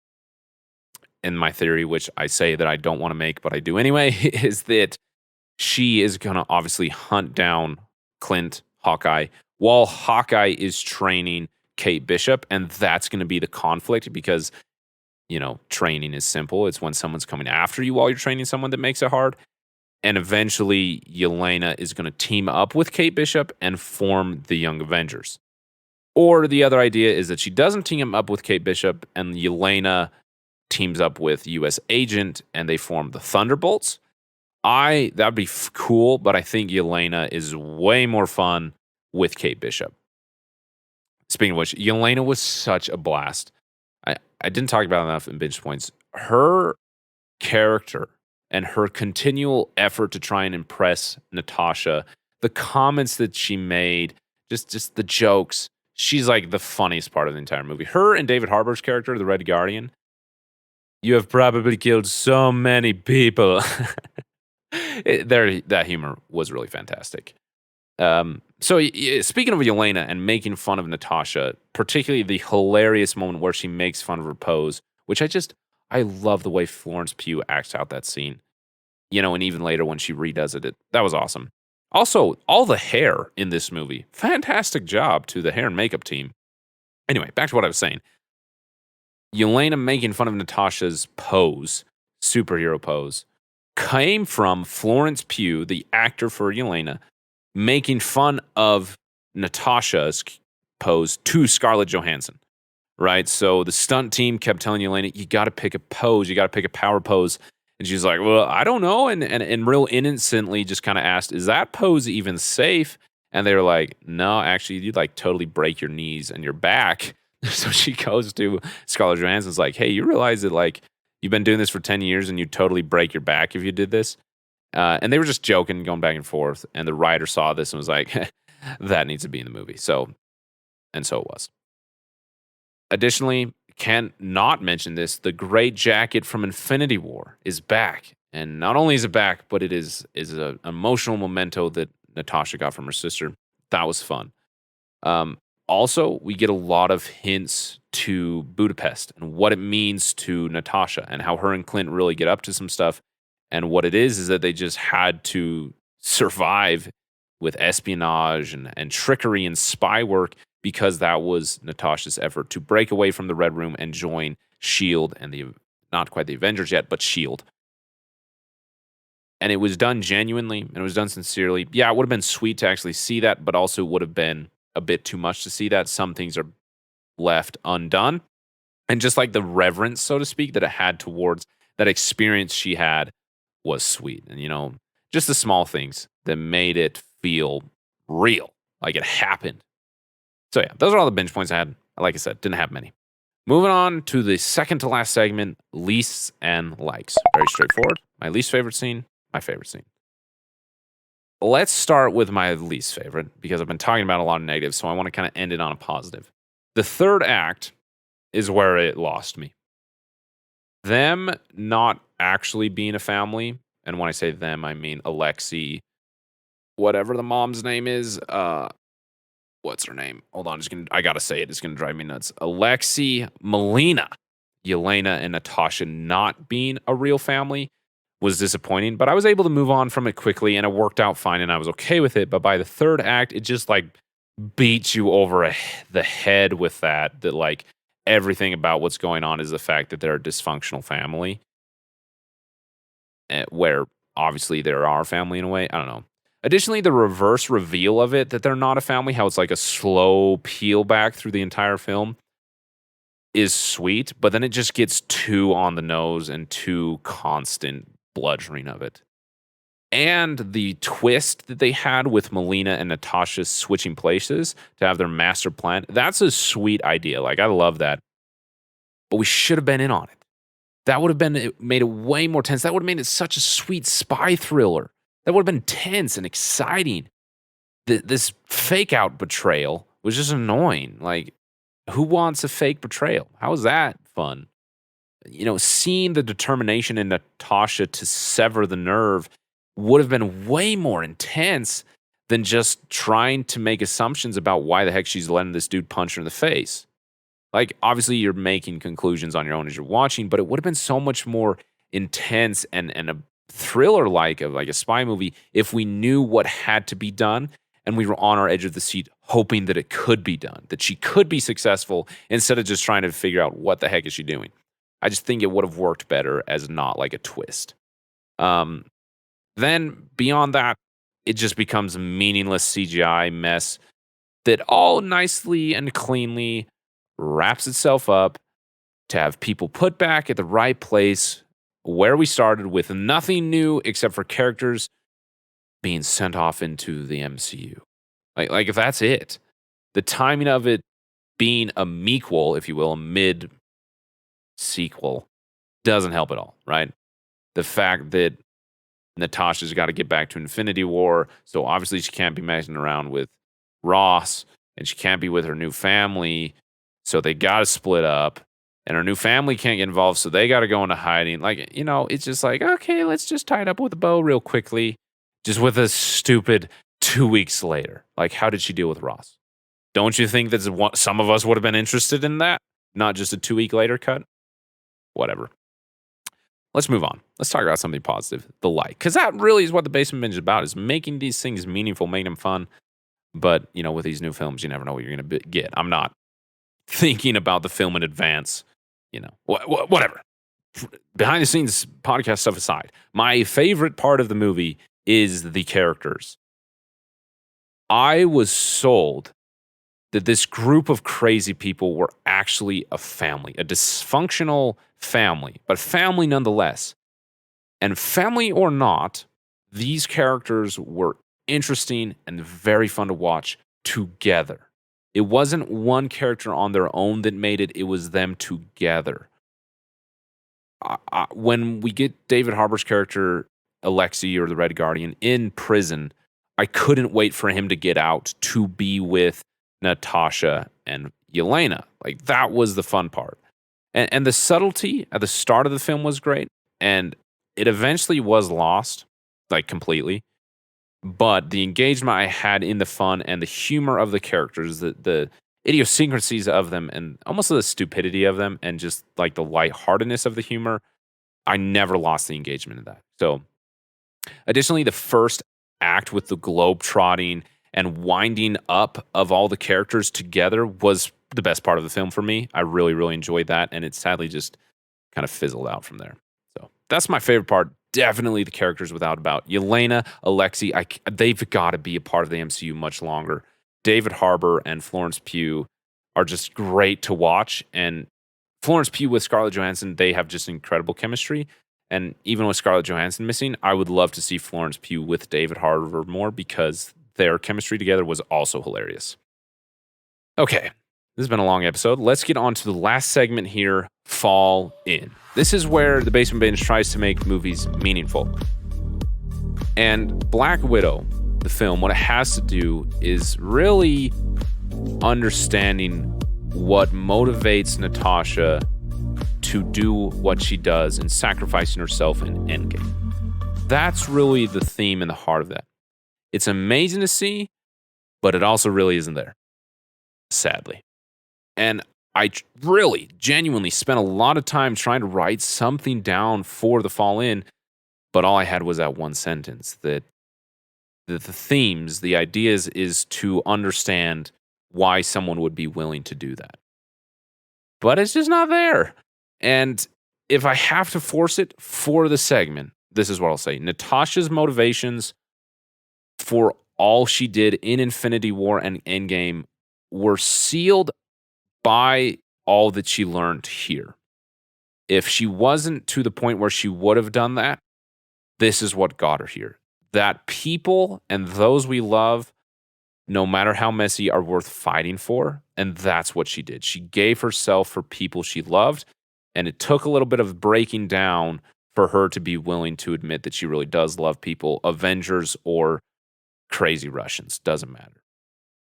in my theory, which I say that I don't want to make, but I do anyway, is that she is going to obviously hunt down Clint, Hawkeye, while Hawkeye is training Kate Bishop, and that's going to be the conflict because, training is simple. It's when someone's coming after you while you're training someone that makes it hard. And eventually, Yelena is going to team up with Kate Bishop and form the Young Avengers. Or the other idea is that she doesn't team up with Kate Bishop and Yelena teams up with U.S. Agent and they form the Thunderbolts. That'd be cool, but I think Yelena is way more fun with Kate Bishop. Speaking of which, Yelena was such a blast. I didn't talk about it enough in Binge Points. Her character and her continual effort to try and impress Natasha, the comments that she made, just the jokes. She's like the funniest part of the entire movie. Her and David Harbour's character, the Red Guardian. You have probably killed so many people. That humor was really fantastic. So speaking of Yelena and making fun of Natasha, particularly the hilarious moment where she makes fun of her pose, which I love the way Florence Pugh acts out that scene. And even later when she redoes it, that was awesome. Also, all the hair in this movie, fantastic job to the hair and makeup team. Anyway, back to what I was saying. Yelena making fun of Natasha's pose, superhero pose, came from Florence Pugh, the actor for Yelena, making fun of Natasha's pose to Scarlett Johansson, right? So the stunt team kept telling Yelena, you got to pick a pose, you got to pick a power pose. And she's like, well, I don't know. And real innocently just kind of asked, is that pose even safe? And they were like, no, actually, you'd like totally break your knees and your back. So she goes to Scarlett Johansson's like, hey, you realize that like you've been doing this for 10 years and you'd totally break your back if you did this? And they were just joking, going back and forth. And the writer saw this and was like, that needs to be in the movie. So it was. Additionally, can't not mention this. The great jacket from Infinity War is back. And not only is it back, but it is an emotional memento that Natasha got from her sister. That was fun. Also, we get a lot of hints to Budapest and what it means to Natasha and how her and Clint really get up to some stuff. And what it is that they just had to survive with espionage and trickery and spy work because that was Natasha's effort to break away from the Red Room and join S.H.I.E.L.D. and not quite the Avengers yet, but S.H.I.E.L.D. And it was done genuinely and it was done sincerely. Yeah, it would have been sweet to actually see that, but also would have been a bit too much to see that. Some things are left undone. And just like the reverence, so to speak, that it had towards that experience she had was sweet. And, just the small things that made it feel real, like it happened. So, yeah, those are all the binge points I had. Like I said, didn't have many. Moving on to the second to last segment, leasts and likes. Very straightforward. My least favorite scene, my favorite scene. Let's start with my least favorite because I've been talking about a lot of negatives, so I want to kind of end it on a positive. The third act is where it lost me. Them not actually being a family, and when I say them, I mean Alexi, whatever the mom's name is. What's her name? Hold on, I gotta say it. It's gonna drive me nuts. Alexi, Melina, Yelena, and Natasha not being a real family was disappointing, but I was able to move on from it quickly and it worked out fine and I was okay with it. But by the third act, it just like beats you over the head with that like everything about what's going on is the fact that they're a dysfunctional family where obviously they're our family in a way. I don't know. Additionally, the reverse reveal of it that they're not a family, how it's like a slow peel back through the entire film is sweet, but then it just gets too on the nose and too constant bludgeoning of it. And the twist that they had with Melina and Natasha switching places to have their master plan, that's a sweet idea. Like, I love that. But we should have been in on it. That would have made it way more tense. That would have made it such a sweet spy thriller. That would have been tense and exciting. This fake out betrayal was just annoying. Like, who wants a fake betrayal? How is that fun? Seeing the determination in Natasha to sever the nerve would have been way more intense than just trying to make assumptions about why the heck she's letting this dude punch her in the face. Like, obviously, you're making conclusions on your own as you're watching, but it would have been so much more intense and a thriller like a spy movie if we knew what had to be done and we were on our edge of the seat hoping that it could be done, that she could be successful instead of just trying to figure out what the heck is she doing. I just think it would have worked better as not like a twist. Then beyond that, it just becomes a meaningless CGI mess that all nicely and cleanly wraps itself up to have people put back at the right place where we started with nothing new except for characters being sent off into the MCU. Like if that's it, the timing of it being a mequel, if you will, a mid sequel, doesn't help at all, right? The fact that Natasha's got to get back to Infinity War, so obviously she can't be messing around with Ross, and she can't be with her new family, so they got to split up, and her new family can't get involved, so they got to go into hiding. Like, it's just like, okay, let's just tie it up with a bow real quickly, just with a stupid 2 weeks later. Like, how did she deal with Ross? Don't you think that some of us would have been interested in that? Not just a 2 week later cut? Whatever. Let's move on. Let's talk about something positive, the like. Because that really is what the Basement Binge is about, is making these things meaningful, making them fun. But, with these new films, you never know what you're going to get. I'm not thinking about the film in advance. Whatever. Behind the scenes podcast stuff aside, my favorite part of the movie is the characters. I was sold that this group of crazy people were actually a family, a dysfunctional family, but family nonetheless. And family or not, these characters were interesting and very fun to watch together. It wasn't one character on their own that made it, it was them together. When we get David Harbour's character Alexei or the Red Guardian in prison, I couldn't wait for him to get out to be with Natasha and Yelena. Like, that was the fun part. And the subtlety at the start of the film was great. And it eventually was lost, like, completely. But the engagement I had in the fun and the humor of the characters, the idiosyncrasies of them, and almost the stupidity of them, and just like the lightheartedness of the humor, I never lost the engagement in that. So, additionally, the first act with the globe trotting and winding up of all the characters together was the best part of the film for me. I really, really enjoyed that, and it sadly just kind of fizzled out from there. So that's my favorite part. Definitely the characters, without a doubt. Yelena, Alexei, they've got to be a part of the MCU much longer. David Harbour and Florence Pugh are just great to watch, and Florence Pugh with Scarlett Johansson, they have just incredible chemistry. And even with Scarlett Johansson missing, I would love to see Florence Pugh with David Harbour more because their chemistry together was also hilarious. Okay, this has been a long episode. Let's get on to the last segment here, Fall In. This is where the Basement Binge tries to make movies meaningful. And Black Widow, the film, what it has to do is really understanding what motivates Natasha to do what she does and sacrificing herself in Endgame. That's really the theme and the heart of that. It's amazing to see, but it also really isn't there, sadly. And I really, genuinely spent a lot of time trying to write something down for the Fall In, but all I had was that one sentence, that the themes, the ideas is to understand why someone would be willing to do that. But it's just not there. And if I have to force it for the segment, this is what I'll say. Natasha's motivations for all she did in Infinity War and Endgame were sealed by all that she learned here. If she wasn't to the point where she would have done that, this is what got her here. That people and those we love, no matter how messy, are worth fighting for. And that's what she did. She gave herself for people she loved. And it took a little bit of breaking down for her to be willing to admit that she really does love people, Avengers or crazy Russians, doesn't matter.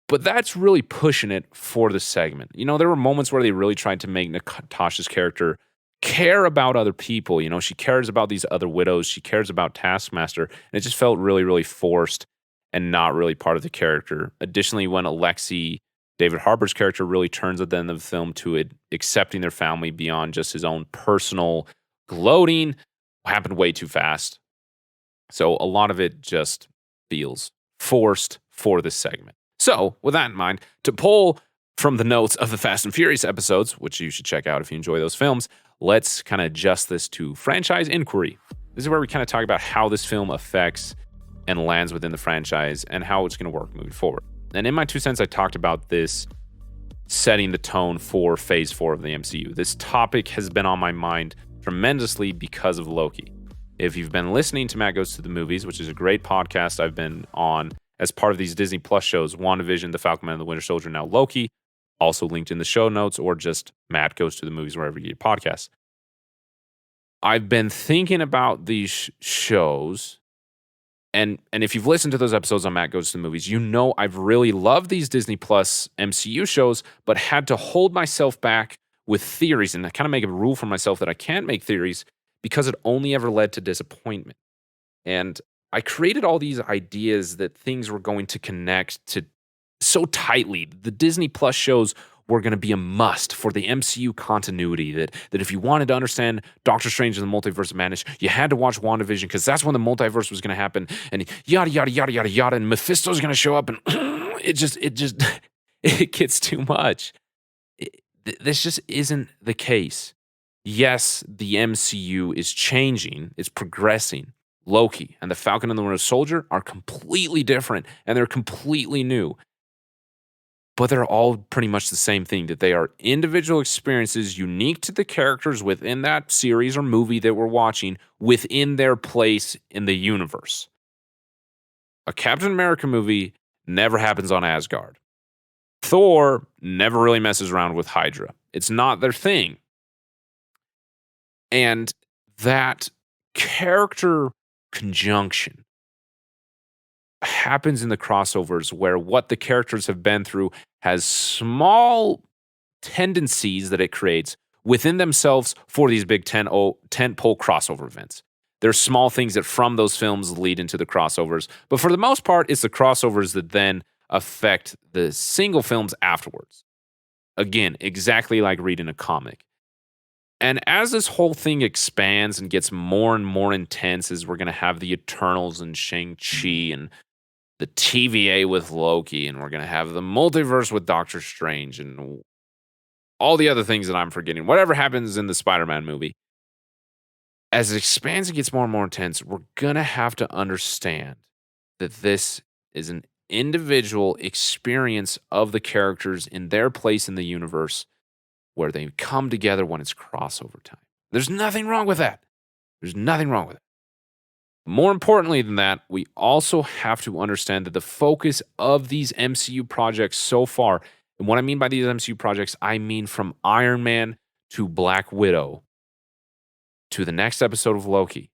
But that's really pushing it for the segment. You know, there were moments where they really tried to make Natasha's character care about other people. You know, she cares about these other widows. She cares about Taskmaster. And it just felt really, really forced and not really part of the character. Additionally, when Alexei, David Harbour's character, really turns at the end of the film to it, accepting their family beyond just his own personal gloating, happened way too fast. So a lot of it just feels forced for this segment. So with that in mind, to pull from the notes of the Fast and Furious episodes, which you should check out if you enjoy those films, let's kind of adjust this to franchise inquiry. This is where we kind of talk about how this film affects and lands within the franchise and how it's going to work moving forward. And in my 2 cents, I talked about this setting the tone for Phase 4 of the MCU. This topic has been on my mind tremendously because of Loki. If you've been listening to Matt Goes to the Movies, which is a great podcast I've been on as part of these Disney Plus shows, WandaVision, The Falcon Man and the Winter Soldier, now Loki, also linked in the show notes, or just Matt Goes to the Movies wherever you get podcasts. I've been thinking about these shows, and if you've listened to those episodes on Matt Goes to the Movies, you know I've really loved these Disney Plus MCU shows, but had to hold myself back with theories and kind of make a rule for myself that I can't make theories because it only ever led to disappointment. And I created all these ideas that things were going to connect to so tightly. The Disney Plus shows were going to be a must for the MCU continuity, that if you wanted to understand Doctor Strange and the Multiverse of Madness, you had to watch WandaVision because that's when the multiverse was going to happen, and yada, yada, yada, yada, yada, and Mephisto's going to show up, and it gets too much. This just isn't the case. Yes, the MCU is changing, it's progressing. Loki and the Falcon and the Winter Soldier are completely different, and they're completely new. But they're all pretty much the same thing, that they are individual experiences unique to the characters within that series or movie that we're watching within their place in the universe. A Captain America movie never happens on Asgard. Thor never really messes around with Hydra. It's not their thing. And that character conjunction happens in the crossovers where what the characters have been through has small tendencies that it creates within themselves for these big tentpole crossover events. There's small things that from those films lead into the crossovers, but for the most part, it's the crossovers that then affect the single films afterwards. Again, exactly like reading a comic. And as this whole thing expands and gets more and more intense, as we're going to have the Eternals and Shang-Chi and the TVA with Loki, and we're going to have the multiverse with Doctor Strange and all the other things that I'm forgetting, whatever happens in the Spider-Man movie, as it expands and gets more and more intense, we're going to have to understand that this is an individual experience of the characters in their place in the universe where they come together when it's crossover time. There's nothing wrong with that. There's nothing wrong with it. More importantly than that, we also have to understand that the focus of these MCU projects so far, and what I mean by these MCU projects, I mean from Iron Man to Black Widow to the next episode of Loki,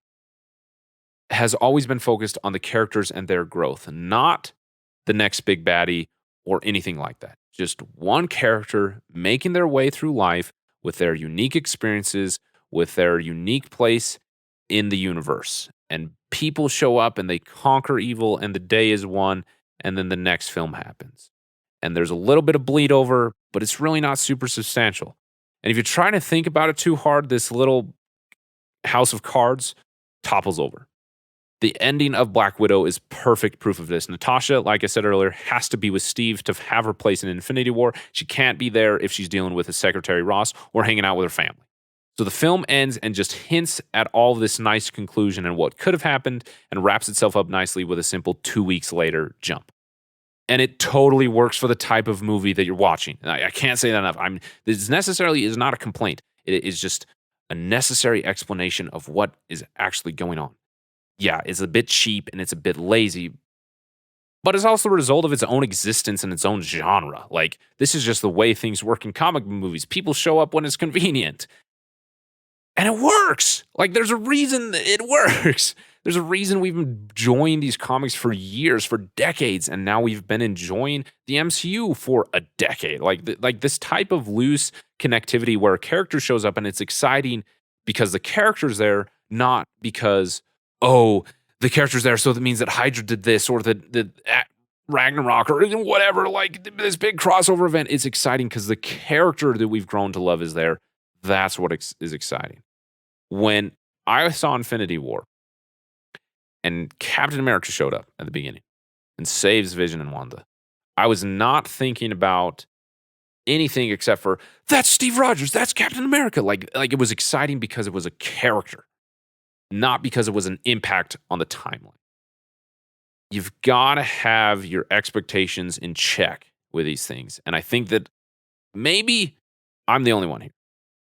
has always been focused on the characters and their growth, not the next big baddie or anything like that. Just one character making their way through life with their unique experiences, with their unique place in the universe. And people show up and they conquer evil, and the day is won, and then the next film happens. And there's a little bit of bleed over, but it's really not super substantial. And if you're trying to think about it too hard, this little house of cards topples over. The ending of Black Widow is perfect proof of this. Natasha, like I said earlier, has to be with Steve to have her place in Infinity War. She can't be there if she's dealing with his Secretary Ross or hanging out with her family. So the film ends and just hints at all this nice conclusion and what could have happened and wraps itself up nicely with a simple 2 weeks later jump. And it totally works for the type of movie that you're watching. I can't say that enough. This necessarily is not a complaint. It is just a necessary explanation of what is actually going on. Yeah, it's a bit cheap and it's a bit lazy, but it's also a result of its own existence and its own genre. Like, this is just the way things work in comic movies. People show up when it's convenient. And it works. Like, there's a reason it works. There's a reason we've been enjoying these comics for years, for decades, and now we've been enjoying the MCU for a decade. Like this type of loose connectivity where a character shows up and it's exciting because the character's there, not because, oh, the character's there, so that means that Hydra did this or that Ragnarok or whatever, like this big crossover event. It's exciting because the character that we've grown to love is there. That's what is exciting. When I saw Infinity War and Captain America showed up at the beginning and saves Vision and Wanda, I was not thinking about anything except for, that's Steve Rogers, that's Captain America. Like it was exciting because it was a character, not because it was an impact on the timeline. You've got to have your expectations in check with these things. And I think that maybe I'm the only one here.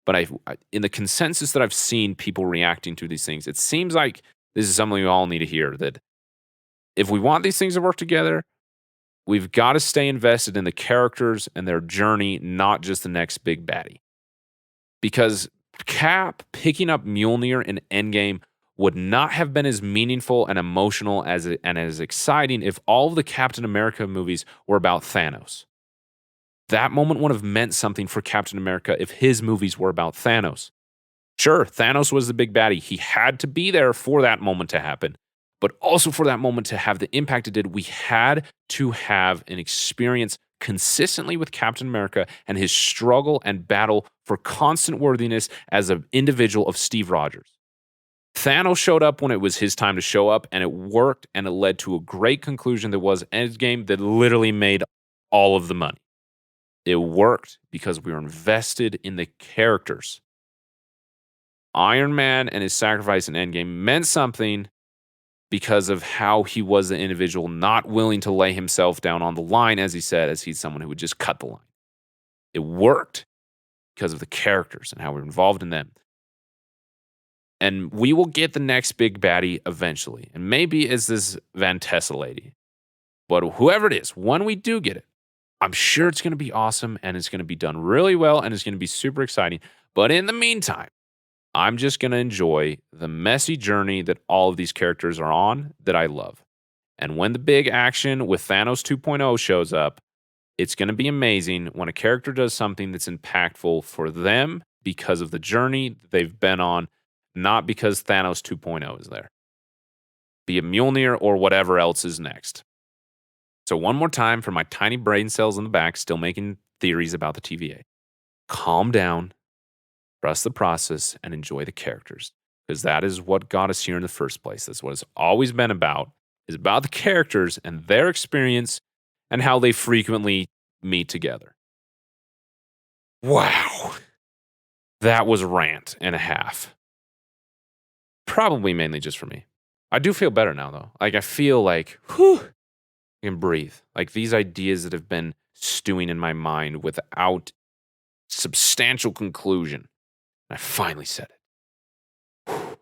But in the consensus that I've seen people reacting to these things, it seems like this is something we all need to hear, that if we want these things to work together, we've got to stay invested in the characters and their journey, not just the next big baddie. Because Cap picking up Mjolnir in Endgame would not have been as meaningful and emotional and as exciting if all of the Captain America movies were about Thanos. That moment would have meant something for Captain America if his movies were about Thanos. Sure, Thanos was the big baddie. He had to be there for that moment to happen. But also for that moment to have the impact it did, we had to have an experience consistently with Captain America and his struggle and battle for constant worthiness as an individual of Steve Rogers. Thanos showed up when it was his time to show up, and it worked, and it led to a great conclusion that was Endgame that literally made all of the money. It worked because we were invested in the characters. Iron Man and his sacrifice in Endgame meant something because of how he was the individual, not willing to lay himself down on the line, as he said, as he's someone who would just cut the line. It worked because of the characters and how we're involved in them. And we will get the next big baddie eventually. And maybe it's this Van Tessa lady. But whoever it is, when we do get it, I'm sure it's going to be awesome and it's going to be done really well and it's going to be super exciting. But in the meantime, I'm just going to enjoy the messy journey that all of these characters are on that I love. And when the big action with Thanos 2.0 shows up, it's going to be amazing when a character does something that's impactful for them because of the journey that they've been on, not because Thanos 2.0 is there. Be it Mjolnir or whatever else is next. So one more time for my tiny brain cells in the back still making theories about the TVA. Calm down, trust the process, and enjoy the characters. Because that is what got us here in the first place. That's what it's always been about, is about the characters and their experience and how they frequently meet together. Wow. That was a rant and a half. Probably mainly just for me. I do feel better now, though. Like, I feel like, whew, I can breathe. Like, these ideas that have been stewing in my mind without substantial conclusion. I finally said it.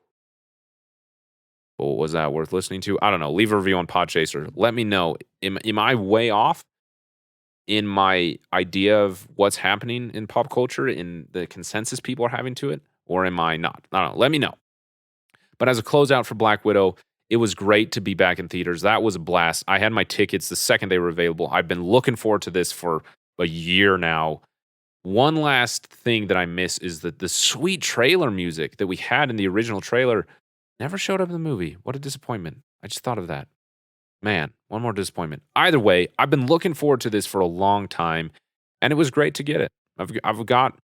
Well, was that worth listening to? I don't know. Leave a review on Podchaser. Let me know. Am I way off in my idea of what's happening in pop culture, in the consensus people are having to it? Or am I not? I don't know. Let me know. But as a closeout for Black Widow, it was great to be back in theaters. That was a blast. I had my tickets the second they were available. I've been looking forward to this for a year now. One last thing that I miss is that the sweet trailer music that we had in the original trailer never showed up in the movie. What a disappointment. I just thought of that. Man, one more disappointment. Either way, I've been looking forward to this for a long time, and it was great to get it. I've got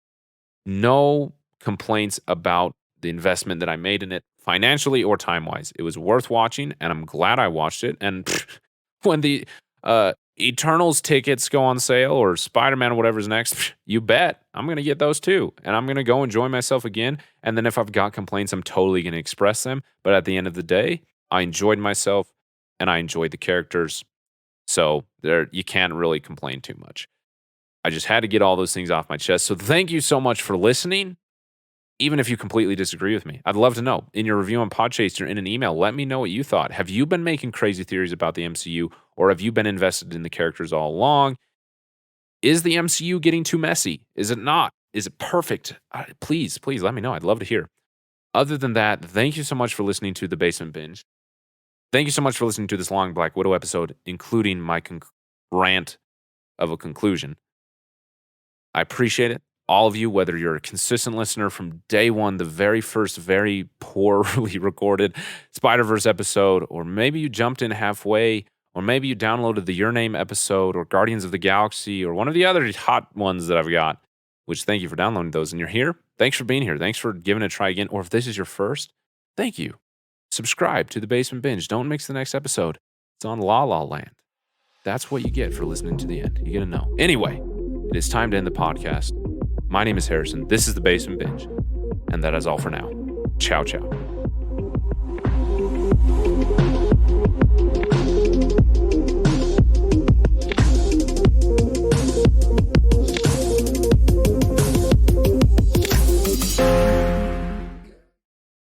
no complaints about the investment that I made in it, financially or time-wise. It was worth watching, and I'm glad I watched it. And when the Eternals tickets go on sale, or Spider-Man or whatever's next, you bet I'm going to get those too. And I'm going to go enjoy myself again. And then if I've got complaints, I'm totally going to express them. But at the end of the day, I enjoyed myself and I enjoyed the characters. So you can't really complain too much. I just had to get all those things off my chest. So thank you so much for listening. Even if you completely disagree with me, I'd love to know. In your review on Podchaser, in an email, let me know what you thought. Have you been making crazy theories about the MCU, or have you been invested in the characters all along? Is the MCU getting too messy? Is it not? Is it perfect? Please let me know. I'd love to hear. Other than that, thank you so much for listening to The Basement Binge. Thank you so much for listening to this long Black Widow episode, including my rant of a conclusion. I appreciate it. All of you, whether you're a consistent listener from day one, the very first, very poorly recorded Spider-Verse episode, or maybe you jumped in halfway, or maybe you downloaded the Your Name episode, or Guardians of the Galaxy, or one of the other hot ones that I've got, which thank you for downloading those, and you're here. Thanks for being here. Thanks for giving it a try again. Or if this is your first, thank you. Subscribe to The Basement Binge. Don't mix the next episode. It's on La La Land. That's what you get for listening to the end. You get to know. Anyway, it is time to end the podcast. My name is Harrison. This is The Basement Binge. And that is all for now. Ciao, ciao.